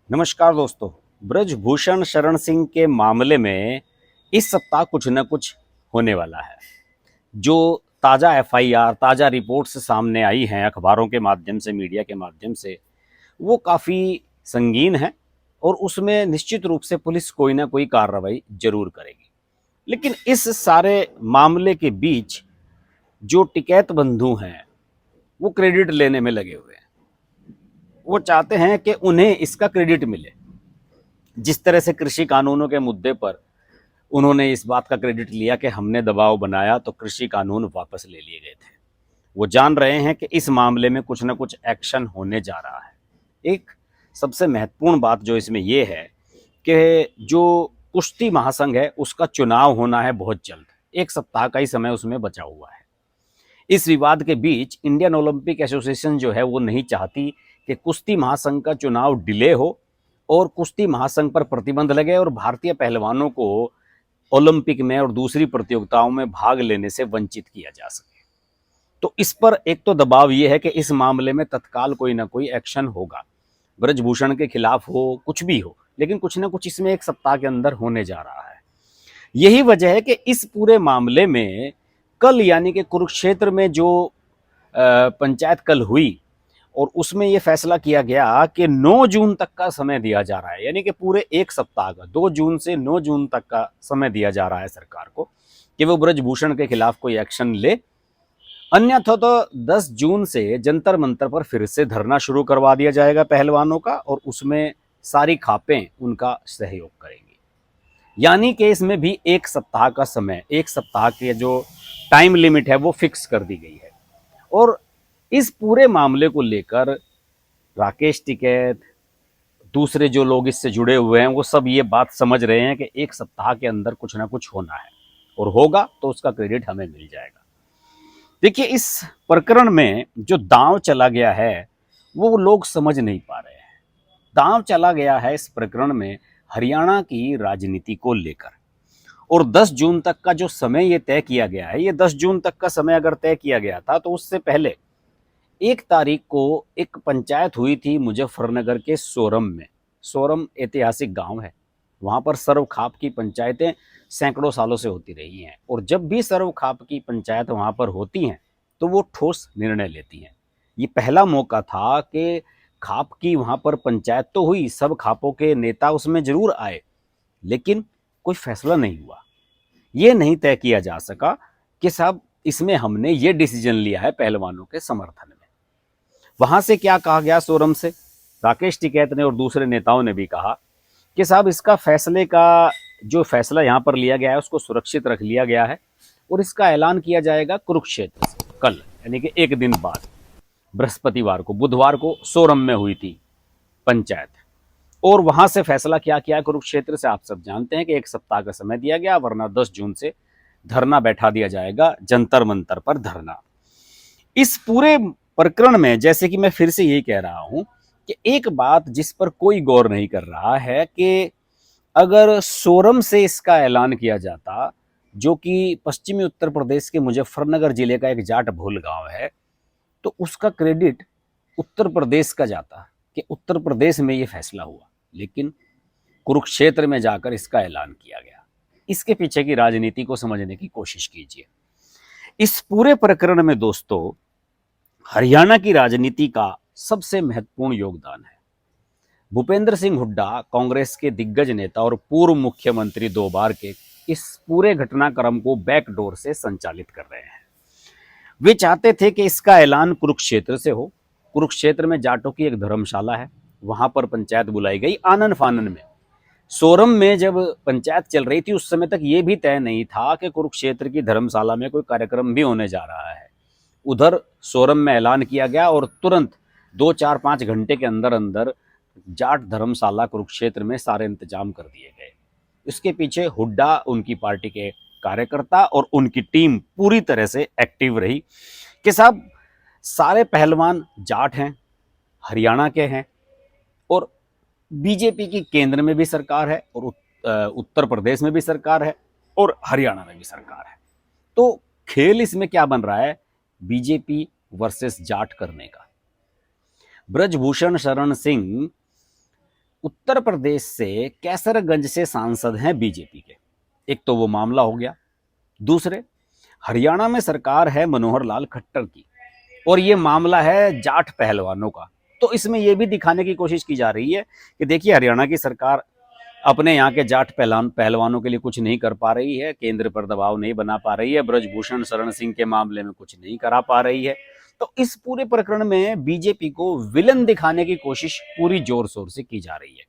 नमस्कार दोस्तों। ब्रजभूषण शरण सिंह के मामले में इस सप्ताह कुछ न कुछ होने वाला है। जो ताज़ा एफआईआर, ताज़ा रिपोर्ट्स सामने आई हैं अखबारों के माध्यम से, मीडिया के माध्यम से, वो काफ़ी संगीन है और उसमें निश्चित रूप से पुलिस कोई ना कोई कार्रवाई जरूर करेगी। लेकिन इस सारे मामले के बीच जो टिकैत बंधु हैं वो क्रेडिट लेने में लगे हुए हैं। वो चाहते हैं कि उन्हें इसका क्रेडिट मिले। जिस तरह से कृषि कानूनों के मुद्दे पर उन्होंने इस बात का क्रेडिट लिया कि हमने दबाव बनाया तो कृषि कानून वापस ले लिए गए थे, वो जान रहे हैं कि इस मामले में कुछ ना कुछ एक्शन होने जा रहा है। एक सबसे महत्वपूर्ण बात जो इसमें यह है कि जो कुश्ती महासंघ है उसका चुनाव होना है बहुत जल्द। एक सप्ताह का ही समय उसमें बचा हुआ है। इस विवाद के बीच इंडियन ओलंपिक एसोसिएशन जो है वो नहीं चाहती कि कुश्ती महासंघ का चुनाव डिले हो और कुश्ती महासंघ पर प्रतिबंध लगे और भारतीय पहलवानों को ओलंपिक में और दूसरी प्रतियोगिताओं में भाग लेने से वंचित किया जा सके। तो इस पर एक तो दबाव ये है कि इस मामले में तत्काल कोई ना कोई एक्शन होगा, ब्रजभूषण के खिलाफ हो, कुछ भी हो, लेकिन कुछ ना कुछ इसमें एक सप्ताह के अंदर होने जा रहा है। यही वजह है कि इस पूरे मामले में कल यानी कि कुरुक्षेत्र में जो पंचायत कल हुई और उसमें यह फैसला किया गया कि 9 जून तक का समय दिया जा रहा है, यानी कि पूरे एक सप्ताह का 2 जून से 9 जून तक का समय दिया जा रहा है सरकार को कि वो ब्रजभूषण के खिलाफ कोई एक्शन ले। अन्यथा तो 10 जून से जंतर मंतर पर फिर से धरना शुरू करवा दिया जाएगा पहलवानों का और उसमें सारी खापें उनका सहयोग करेंगी। यानी कि इसमें भी एक सप्ताह का समय, एक सप्ताह के जो टाइम लिमिट है वो फिक्स कर दी गई है। और इस पूरे मामले को लेकर राकेश टिकैत, दूसरे जो लोग इससे जुड़े हुए हैं, वो सब ये बात समझ रहे हैं कि एक सप्ताह के अंदर कुछ ना कुछ होना है और होगा तो उसका क्रेडिट हमें मिल जाएगा। देखिए, इस प्रकरण में जो दांव चला गया है वो लोग समझ नहीं पा रहे हैं। दांव चला गया है इस प्रकरण में हरियाणा की राजनीति को लेकर। और 10 जून तक का जो समय ये तय किया गया है, ये 10 जून तक का समय अगर तय किया गया था तो उससे पहले 1 तारीख को एक पंचायत हुई थी मुजफ्फरनगर के सोरम में। सोरम ऐतिहासिक गांव है, वहां पर सर्वखाप की पंचायतें सैकड़ों सालों से होती रही हैं और जब भी सर्वखाप की पंचायत वहां पर होती हैं तो वो ठोस निर्णय लेती हैं। ये पहला मौका था कि खाप की वहां पर पंचायत तो हुई, सब खापों के नेता उसमें जरूर आए, लेकिन कोई फैसला नहीं हुआ। ये नहीं तय किया जा सका कि साहब इसमें हमने ये डिसीजन लिया है पहलवानों के समर्थन में। वहां से क्या कहा गया, सोरम से राकेश टिकैत ने और दूसरे नेताओं ने भी कहा कि साहब इसका फैसले का जो फैसला यहाँ पर लिया गया है उसको सुरक्षित रख लिया गया है और इसका ऐलान किया जाएगा कुरुक्षेत्र से कल, यानी कि एक दिन बाद, बृहस्पतिवार को, बुधवार को सोरम में हुई थी पंचायत। और वहां से फैसला क्या किया कुरुक्षेत्र से आप सब जानते हैं कि एक सप्ताह का समय दिया गया, वरना 10 जून से धरना बैठा दिया जाएगा, जंतर मंतर पर धरना। इस पूरे प्रकरण में जैसे कि मैं फिर से यही कह रहा हूं कि एक बात जिस पर कोई गौर नहीं कर रहा है कि अगर सोरम से इसका ऐलान किया जाता, जो कि पश्चिमी उत्तर प्रदेश के मुजफ्फरनगर जिले का एक जाट बहुल गांव है, तो उसका क्रेडिट उत्तर प्रदेश का जाता कि उत्तर प्रदेश में ये फैसला हुआ। लेकिन कुरुक्षेत्र में जाकर इसका ऐलान किया गया। इसके पीछे की राजनीति को समझने की कोशिश कीजिए। इस पूरे प्रकरण में दोस्तों हरियाणा की राजनीति का सबसे महत्वपूर्ण योगदान है। भूपेंद्र सिंह हुड्डा, कांग्रेस के दिग्गज नेता और पूर्व मुख्यमंत्री 2 बार के, इस पूरे घटनाक्रम को बैकडोर से संचालित कर रहे हैं। वे चाहते थे कि इसका ऐलान कुरुक्षेत्र से हो। कुरुक्षेत्र में जाटों की एक धर्मशाला है, वहां पर पंचायत बुलाई गई आनन फानन में। सोरम में जब पंचायत चल रही थी उस समय तक ये भी तय नहीं था कि कुरुक्षेत्र की धर्मशाला में कोई कार्यक्रम भी होने जा रहा है। उधर सोरम में ऐलान किया गया और तुरंत 2-4-5 घंटे के अंदर अंदर जाट धर्मशाला कुरुक्षेत्र में सारे इंतजाम कर दिए गए। इसके पीछे हुड्डा, उनकी पार्टी के कार्यकर्ता और उनकी टीम पूरी तरह से एक्टिव रही कि साहब सारे पहलवान जाट हैं, हरियाणा के हैं और बीजेपी की केंद्र में भी सरकार है और उत्तर प्रदेश में भी सरकार है और हरियाणा में भी सरकार है। तो खेल इसमें क्या बन रहा है, बीजेपी वर्सेस जाट करने का। ब्रजभूषण शरण सिंह उत्तर प्रदेश से कैसरगंज से सांसद हैं बीजेपी के। एक तो वो मामला हो गया। दूसरे, हरियाणा में सरकार है मनोहर लाल खट्टर की और ये मामला है जाट पहलवानों का। तो इसमें यह भी दिखाने की कोशिश की जा रही है कि देखिए, हरियाणा की सरकार अपने यहाँ के जाट पहलवानों के लिए कुछ नहीं कर पा रही है, केंद्र पर दबाव नहीं बना पा रही है, ब्रजभूषण शरण सिंह के मामले में कुछ नहीं करा पा रही है। तो इस पूरे प्रकरण में बीजेपी को विलन दिखाने की कोशिश पूरी जोर शोर से की जा रही है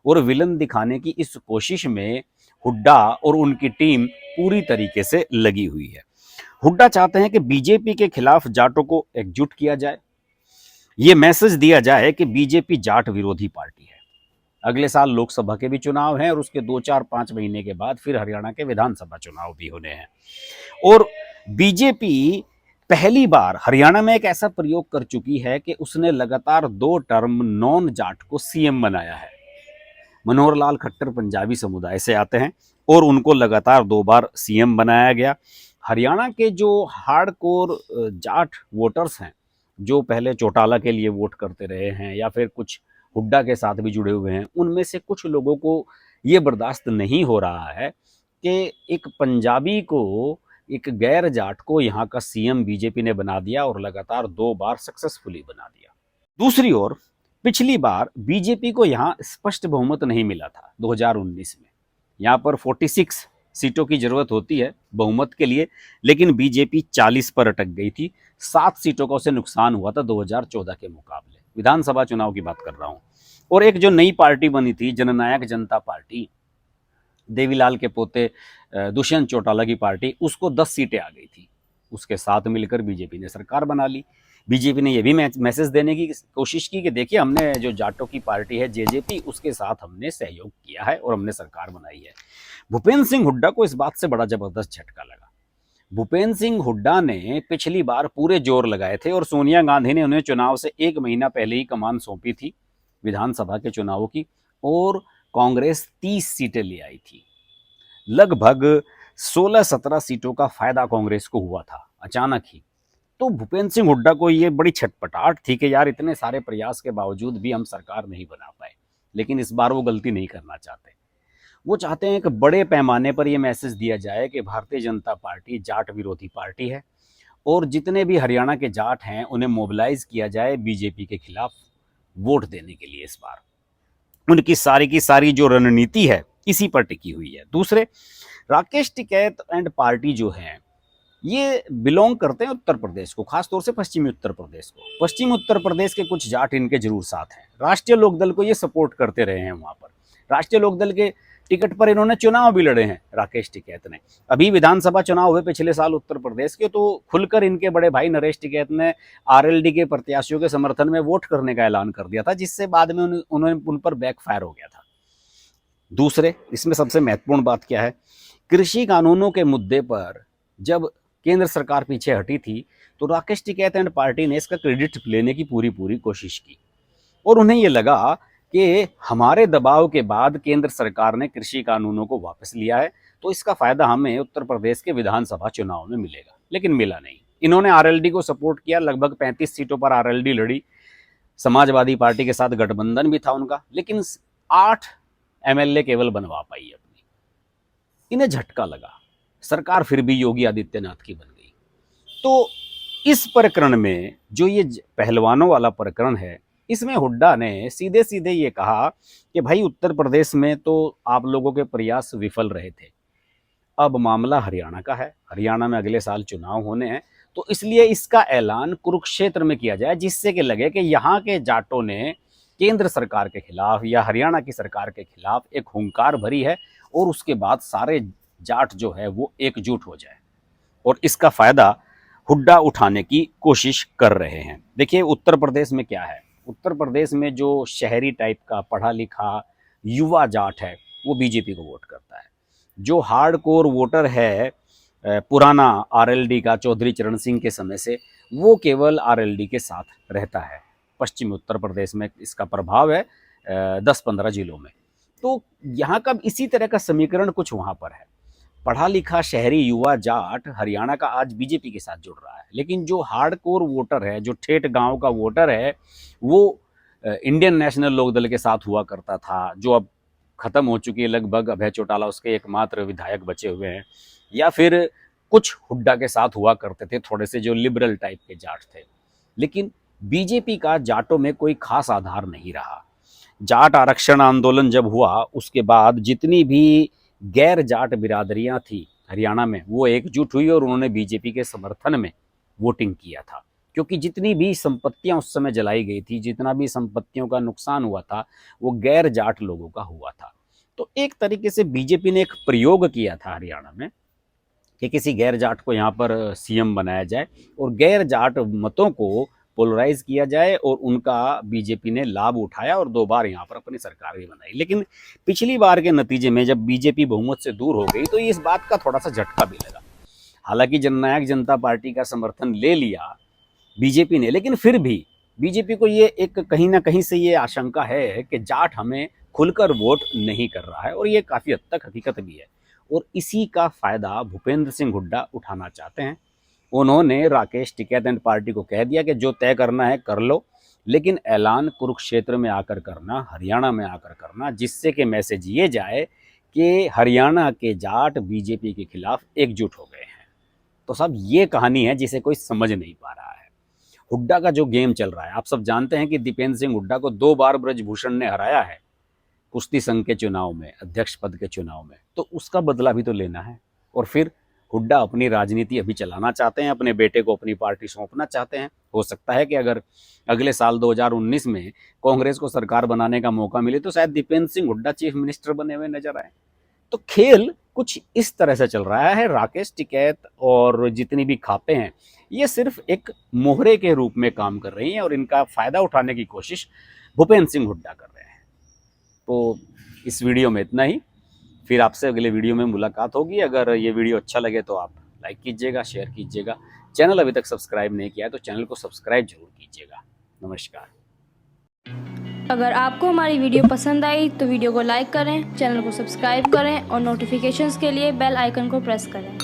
और विलन दिखाने की इस कोशिश में हुड्डा और उनकी टीम पूरी तरीके से लगी हुई है। हुड्डा चाहते हैं कि बीजेपी के खिलाफ जाटों को एकजुट किया जाए, ये मैसेज दिया जाए कि बीजेपी जाट विरोधी पार्टी है। अगले साल लोकसभा के भी चुनाव हैं और उसके 2-4-5 महीने के बाद फिर हरियाणा के विधानसभा चुनाव भी होने हैं और बीजेपी पहली बार हरियाणा में एक ऐसा प्रयोग कर चुकी है कि उसने लगातार 2 टर्म नॉन जाट को सीएम बनाया है। मनोहर लाल खट्टर पंजाबी समुदाय से आते हैं और उनको लगातार 2 बार सीएम बनाया गया। हरियाणा के जो हार्डकोर जाट वोटर्स हैं, जो पहले चौटाला के लिए वोट करते रहे हैं या फिर कुछ हुड्डा के साथ भी जुड़े हुए हैं, उनमें से कुछ लोगों को ये बर्दाश्त नहीं हो रहा है कि एक पंजाबी को, एक गैर जाट को यहाँ का सीएम बीजेपी ने बना दिया और लगातार 2 बार सक्सेसफुली बना दिया। दूसरी ओर पिछली बार बीजेपी को यहाँ स्पष्ट बहुमत नहीं मिला था 2019 में। यहाँ पर 46 सीटों की जरूरत होती है बहुमत के लिए, लेकिन बीजेपी 40 पर अटक गई थी। 7 सीटों का उसे नुकसान हुआ था 2014 के मुकाबले। विधानसभा चुनाव की बात कर रहा हूं। और एक जो नई पार्टी बनी थी, जननायक जनता पार्टी, देवीलाल के पोते दुष्यंत चौटाला की पार्टी, उसको 10 सीटें आ गई थी। उसके साथ मिलकर बीजेपी ने सरकार बना ली। बीजेपी ने यह भी मैसेज देने की कोशिश की कि देखिए, हमने जो जाटों की पार्टी है जेजेपी, उसके साथ हमने सहयोग किया है और हमने सरकार बनाई है। भूपेंद्र सिंह हुड्डा को इस बात से बड़ा जबरदस्त झटका लगा। भूपेंद्र सिंह हुड्डा ने पिछली बार पूरे जोर लगाए थे और सोनिया गांधी ने उन्हें चुनाव से 1 महीना पहले ही कमान सौंपी थी विधानसभा के चुनावों की, और कांग्रेस 30 सीटें ले आई थी। लगभग 16-17 सीटों का फायदा कांग्रेस को हुआ था अचानक ही। तो भूपेंद्र सिंह हुड्डा को ये बड़ी छटपटाहट थी कि यार, इतने सारे प्रयास के बावजूद भी हम सरकार नहीं बना पाए। लेकिन इस बार वो गलती नहीं करना चाहते। वो चाहते हैं कि बड़े पैमाने पर यह मैसेज दिया जाए कि भारतीय जनता पार्टी जाट विरोधी पार्टी है और जितने भी हरियाणा के जाट हैं उन्हें मोबिलाइज किया जाए बीजेपी के खिलाफ वोट देने के लिए। इस बार उनकी सारी की सारी जो रणनीति है इसी पर टिकी हुई है। दूसरे, राकेश टिकैत एंड पार्टी जो है, ये बिलोंग करते हैं उत्तर प्रदेश को, खासतौर से पश्चिमी उत्तर प्रदेश को। पश्चिमी उत्तर प्रदेश के कुछ जाट इनके जरूर साथ हैं। राष्ट्रीय लोकदल को ये सपोर्ट करते रहे हैं वहां पर। राष्ट्रीय लोकदल के टिकट पर इन्होंने चुनाव भी लड़े हैं राकेश टिकैत ने। अभी विधानसभा चुनाव हुए पिछले साल उत्तर प्रदेश के, तो खुलकर इनके बड़े भाई नरेश टिकैत ने आरएलडी के प्रत्याशियों के समर्थन में वोट करने का ऐलान कर दिया था, जिससे बाद में उन्होंने उन पर बैकफायर हो गया था। दूसरे, इसमें सबसे महत्वपूर्ण बात क्या है, कृषि कानूनों के मुद्दे पर जब केंद्र सरकार पीछे हटी थी तो राकेश टिकैत एंड पार्टी ने इसका क्रेडिट लेने की पूरी कोशिश की और उन्हें यह लगा कि हमारे दबाव के बाद केंद्र सरकार ने कृषि कानूनों को वापस लिया है, तो इसका फायदा हमें उत्तर प्रदेश के विधानसभा चुनाव में मिलेगा। लेकिन मिला नहीं। इन्होंने आरएलडी को सपोर्ट किया, लगभग 35 सीटों पर आरएलडी लड़ी। समाजवादी पार्टी के साथ गठबंधन भी था उनका, लेकिन 8 एमएलए केवल बनवा पाई अपनी। इन्हें झटका लगा, सरकार फिर भी योगी आदित्यनाथ की बन गई। तो इस प्रकरण में जो ये पहलवानों वाला प्रकरण है, इसमें हुड्डा ने सीधे सीधे ये कहा कि भाई, उत्तर प्रदेश में तो आप लोगों के प्रयास विफल रहे थे, अब मामला हरियाणा का है, हरियाणा में अगले साल चुनाव होने हैं, तो इसलिए इसका ऐलान कुरुक्षेत्र में किया जाए, जिससे कि लगे कि यहाँ के जाटों ने केंद्र सरकार के खिलाफ या हरियाणा की सरकार के खिलाफ एक हुंकार भरी है और उसके बाद सारे जाट जो है वो एकजुट हो जाए। और इसका फायदा हुड्डा उठाने की कोशिश कर रहे हैं। देखिए, उत्तर प्रदेश में क्या है, उत्तर प्रदेश में जो शहरी टाइप का पढ़ा लिखा युवा जाट है वो बीजेपी को वोट करता है। जो हार्डकोर वोटर है पुराना आरएलडी का, चौधरी चरण सिंह के समय से, वो केवल आरएलडी के साथ रहता है। पश्चिमी उत्तर प्रदेश में इसका प्रभाव है 10-15 जिलों में। तो यहाँ का इसी तरह का समीकरण कुछ वहाँ पर है। पढ़ा लिखा शहरी युवा जाट हरियाणा का आज बीजेपी के साथ जुड़ रहा है, लेकिन जो हार्डकोर वोटर है, जो ठेठ गांव का वोटर है, वो इंडियन नेशनल लोकदल के साथ हुआ करता था, जो अब खत्म हो चुकी है लगभग, अभय चौटाला उसके एकमात्र विधायक बचे हुए हैं, या फिर कुछ हुड्डा के साथ हुआ करते थे, थोड़े से जो लिबरल टाइप के जाट थे। लेकिन बीजेपी का जाटों में कोई खास आधार नहीं रहा। जाट आरक्षण आंदोलन जब हुआ उसके बाद जितनी भी गैर जाट बिरादरियां थी हरियाणा में, वो एकजुट हुई और उन्होंने बीजेपी के समर्थन में वोटिंग किया था। क्योंकि जितनी भी संपत्तियां उस समय जलाई गई थी, जितना भी संपत्तियों का नुकसान हुआ था, वो गैर जाट लोगों का हुआ था। तो एक तरीके से बीजेपी ने एक प्रयोग किया था हरियाणा में कि किसी गैर जाट को यहाँ पर सीएम बनाया जाए और गैर जाट मतों को पोलराइज किया जाए, और उनका बीजेपी ने लाभ उठाया और 2 बार यहाँ पर अपनी सरकार भी बनाई। लेकिन पिछली बार के नतीजे में जब बीजेपी बहुमत से दूर हो गई तो इस बात का थोड़ा सा झटका भी लगा। हालांकि जननायक जनता पार्टी का समर्थन ले लिया बीजेपी ने, लेकिन फिर भी बीजेपी को ये एक कहीं ना कहीं से ये आशंका है कि जाट हमें खुलकर वोट नहीं कर रहा है, और ये काफ़ी हद तक हकीकत भी है। और इसी का फ़ायदा भूपेंद्र सिंह हुड्डा उठाना चाहते हैं। उन्होंने राकेश टिकैत एंड पार्टी को कह दिया कि जो तय करना है कर लो, लेकिन ऐलान कुरुक्षेत्र में आकर करना, हरियाणा में आकर करना, जिससे कि मैसेज ये जाए कि हरियाणा के जाट बीजेपी के खिलाफ एकजुट हो गए हैं। तो साहब ये कहानी है जिसे कोई समझ नहीं पा रहा है। हुड्डा का जो गेम चल रहा है, आप सब जानते हैं कि दीपेंद्र सिंह हुड्डा को 2 बार ब्रजभूषण ने हराया है कुश्ती संघ के चुनाव में, अध्यक्ष पद के चुनाव में, तो उसका बदला भी तो लेना है। और फिर हुड्डा अपनी राजनीति अभी चलाना चाहते हैं, अपने बेटे को अपनी पार्टी सौंपना चाहते हैं। हो सकता है कि अगर अगले साल 2019 में कांग्रेस को सरकार बनाने का मौका मिले तो शायद दीपेंद्र सिंह हुड्डा चीफ मिनिस्टर बने हुए नजर आए। तो खेल कुछ इस तरह से चल रहा है। राकेश टिकैत और जितनी भी खापें हैं, ये सिर्फ एक मोहरे के रूप में काम कर रही हैं और इनका फायदा उठाने की कोशिश भूपेंद्र सिंह हुड्डा कर रहे हैं। तो इस वीडियो में इतना ही, फिर आपसे अगले वीडियो में मुलाकात होगी। अगर ये वीडियो अच्छा लगे तो आप लाइक कीजिएगा, शेयर कीजिएगा। चैनल अभी तक सब्सक्राइब नहीं किया है तो चैनल को सब्सक्राइब जरूर कीजिएगा। नमस्कार। अगर आपको हमारी वीडियो पसंद आई तो वीडियो को लाइक करें, चैनल को सब्सक्राइब करें और नोटिफिकेशंस के लिए बेल आइकन को प्रेस करें।